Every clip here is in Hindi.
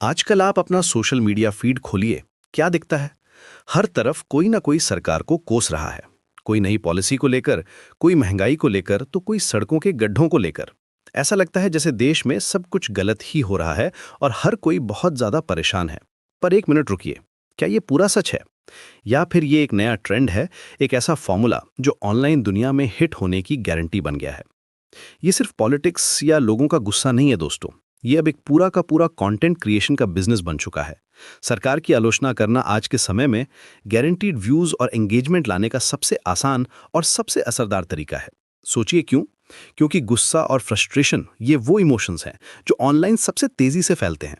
आजकल आप अपना सोशल मीडिया फीड खोलिए, क्या दिखता है? हर तरफ कोई ना कोई सरकार को कोस रहा है। कोई नई पॉलिसी को लेकर, कोई महंगाई को लेकर, तो कोई सड़कों के गड्ढों को लेकर। ऐसा लगता है जैसे देश में सब कुछ गलत ही हो रहा है और हर कोई बहुत ज्यादा परेशान है। पर एक मिनट रुकिए, क्या ये पूरा सच है? या फिर ये एक नया ट्रेंड है, एक ऐसा फॉर्मूला जो ऑनलाइन दुनिया में हिट होने की गारंटी बन गया है? ये सिर्फ पॉलिटिक्स या लोगों का गुस्सा नहीं है दोस्तों। ये अब एक पूरा का पूरा कंटेंट क्रिएशन का बिजनेस बन चुका है। सरकार की आलोचना करना आज के समय में गारंटीड व्यूज और एंगेजमेंट लाने का सबसे आसान और सबसे असरदार तरीका है। सोचिए क्यों? क्योंकि गुस्सा और फ्रस्ट्रेशन ये वो इमोशंस हैं जो ऑनलाइन सबसे तेजी से फैलते हैं।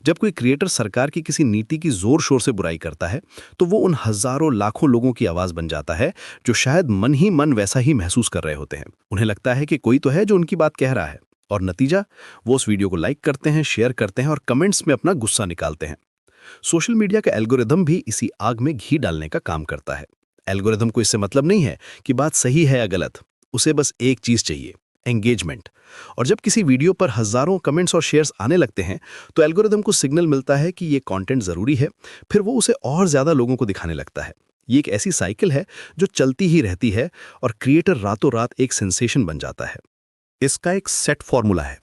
जब कोई क्रिएटर सरकार की किसी नीति की जोर शोर से बुराई करता है, तो वो उन हजारों लाखों लोगों की आवाज बन जाता है जो शायद मन ही मन वैसा ही महसूस कर रहे होते हैं। उन्हें लगता है कि कोई तो है जो उनकी बात कह रहा है, और नतीजा, वो उस वीडियो को लाइक करते हैं, शेयर करते हैं और कमेंट्स में अपना गुस्सा निकालते हैं। सोशल मीडिया का एल्गोरिदम भी इसी आग में घी डालने का काम करता है। एल्गोरिदम को इससे मतलब नहीं है कि बात सही है या गलत, उसे बस एक चीज चाहिए, एंगेजमेंट। और जब किसी वीडियो पर हजारों कमेंट्स और शेयर्स आने लगते हैं, तो एल्गोरिदम को सिग्नल मिलता है कि ये कंटेंट जरूरी है, फिर वो उसे और ज्यादा लोगों को दिखाने लगता है। ये एक ऐसी साइकिल है जो चलती ही रहती है और क्रिएटर रातों रात एक सेंसेशन बन जाता है। इसका एक सेट फॉर्मूला है।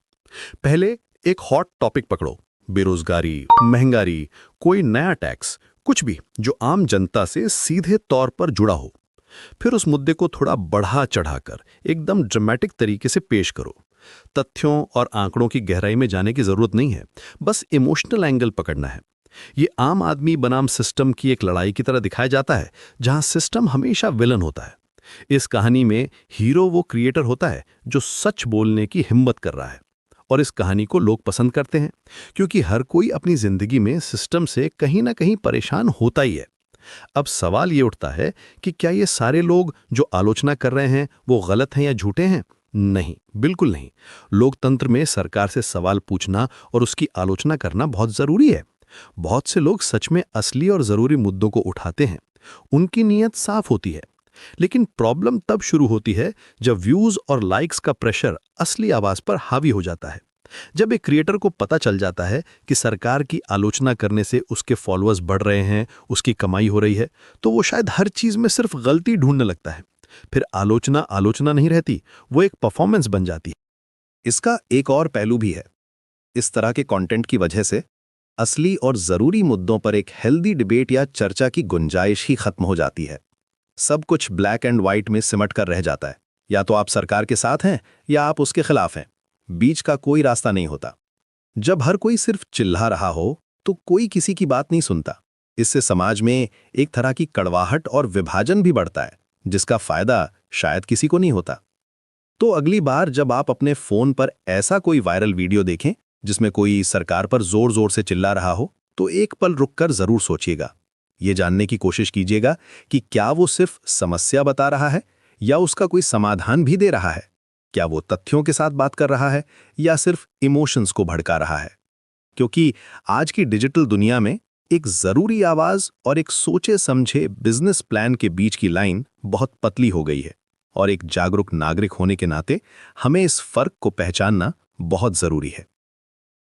पहले एक हॉट टॉपिक पकड़ो, बेरोजगारी, महंगाई, कोई नया टैक्स, कुछ भी जो आम जनता से सीधे तौर पर जुड़ा हो। फिर उस मुद्दे को थोड़ा बढ़ा चढ़ाकर एकदम ड्रामेटिक तरीके से पेश करो। तथ्यों और आंकड़ों की गहराई में जाने की जरूरत नहीं है, बस इमोशनल एंगल पकड़ना है। ये आम आदमी बनाम सिस्टम की एक लड़ाई की तरह दिखाया जाता है, जहां सिस्टम हमेशा विलन होता है। इस कहानी में हीरो वो क्रिएटर होता है जो सच बोलने की हिम्मत कर रहा है। और इस कहानी को लोग पसंद करते हैं क्योंकि हर कोई अपनी जिंदगी में सिस्टम से कहीं ना कहीं परेशान होता ही है। अब सवाल ये उठता है कि क्या ये सारे लोग जो आलोचना कर रहे हैं वो गलत हैं या झूठे हैं? नहीं, बिल्कुल नहीं। लोकतंत्र में सरकार से सवाल पूछना और उसकी आलोचना करना बहुत जरूरी है। बहुत से लोग सच में असली और जरूरी मुद्दों को उठाते हैं, उनकी नीयत साफ होती है। लेकिन प्रॉब्लम तब शुरू होती है जब व्यूज और लाइक्स का प्रेशर असली आवाज पर हावी हो जाता है। जब एक क्रिएटर को पता चल जाता है कि सरकार की आलोचना करने से उसके फॉलोअर्स बढ़ रहे हैं, उसकी कमाई हो रही है, तो वो शायद हर चीज में सिर्फ गलती ढूंढने लगता है। फिर आलोचना आलोचना नहीं रहती, वो एक परफॉर्मेंस बन जाती है। इसका एक और पहलू भी है। इस तरह के कंटेंट की वजह से असली और जरूरी मुद्दों पर एक हेल्दी डिबेट या चर्चा की गुंजाइश ही खत्म हो जाती है। सब कुछ ब्लैक एंड व्हाइट में सिमट कर रह जाता है। या तो आप सरकार के साथ हैं या आप उसके खिलाफ हैं। बीच का कोई रास्ता नहीं होता। जब हर कोई सिर्फ चिल्ला रहा हो, तो कोई किसी की बात नहीं सुनता। इससे समाज में एक तरह की कड़वाहट और विभाजन भी बढ़ता है, जिसका फायदा शायद किसी को नहीं होता। तो अगली बार जब आप अपने फोन पर ऐसा कोई वायरल वीडियो देखें जिसमें कोई सरकार पर जोर जोर से चिल्ला रहा हो, तो एक पल रुककर जरूर सोचिएगा। ये जानने की कोशिश कीजिएगा कि क्या वो सिर्फ समस्या बता रहा है या उसका कोई समाधान भी दे रहा है। क्या वो तथ्यों के साथ बात कर रहा है या सिर्फ इमोशंस को भड़का रहा है। क्योंकि आज की डिजिटल दुनिया में एक जरूरी आवाज और एक सोचे समझे बिजनेस प्लान के बीच की लाइन बहुत पतली हो गई है, और एक जागरूक नागरिक होने के नाते हमें इस फर्क को पहचानना बहुत जरूरी है।